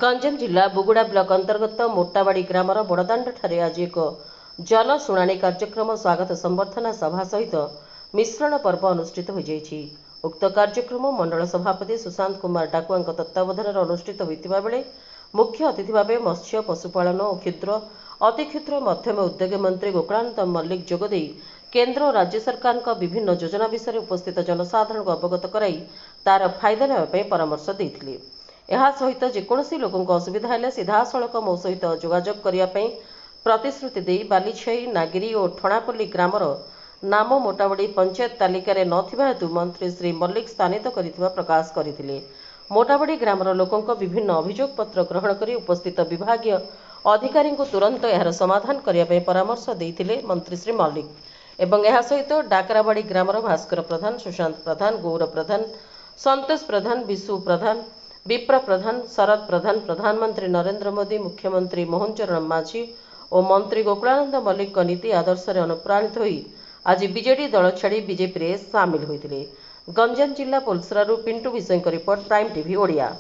गंजाम जिला बुगुड़ा ब्लॉक अंतर्गत मोटाबाड़ी ग्रामर बड़दाण्ड आज एक जन शुणाणी कार्यक्रम स्वागत संबर्धना सभा सहित मिश्रण पर्व अनुष्ठित हो जाइछि। उक्त कार्यक्रम मंडल सभापति सुशांत कुमार डाकुआ तत्वावधान अनुष्ठित होता बेले मुख्य अतिथि भाव मत्स्य पशुपालन और क्षुद्र अति क्षुद्र मध्यम उद्योग मंत्री गोकुलानंद मल्लिक जोगदे केन्द्र और राज्य सरकार विभिन्न योजना विषय उपस्थित जनसाधारण को अवगत कराई तार फायदा नेबाई परामर्श देते। यह सहित जेकोसी लोकों असुविधा है सीधासख मो सहित जोगाजोग करने प्रतिश्रुति दे बालीछई नागिरी और ठणापल्ली ग्रामर नाम मोटाबाड़ी पंचायत तालिकार नथिबा हेतु मंत्री श्री मल्लिक स्थानित करिथिबा प्रकाश करथिले। मोटाबाड़ी ग्रामर लोकों विभिन्न अभियोग पत्र ग्रहण कर उपस्थित विभागीय अधिकारी को तुरंत यार समाधान करने परामर्श देते मंत्री श्री मल्लिक एवं यह सहित डाकराबाड़ी ग्रामर भास्कर प्रधान सुशांत प्रधान गौर प्रधान संतोष प्रधान विशु प्रधान विप्र प्रधान शरद प्रधान प्रधानमंत्री नरेंद्र मोदी मुख्यमंत्री मोहन चरण माझी और मंत्री गोकुलानंद मल्लिक नीति आदर्श अनुप्राणित होई आज बीजेडी दल छाड़ी बीजेपी रे सामिल होते। गंजाम जिला पोलसरारू पिंटू विषय रिपोर्ट प्राइम टीवी ओडिया।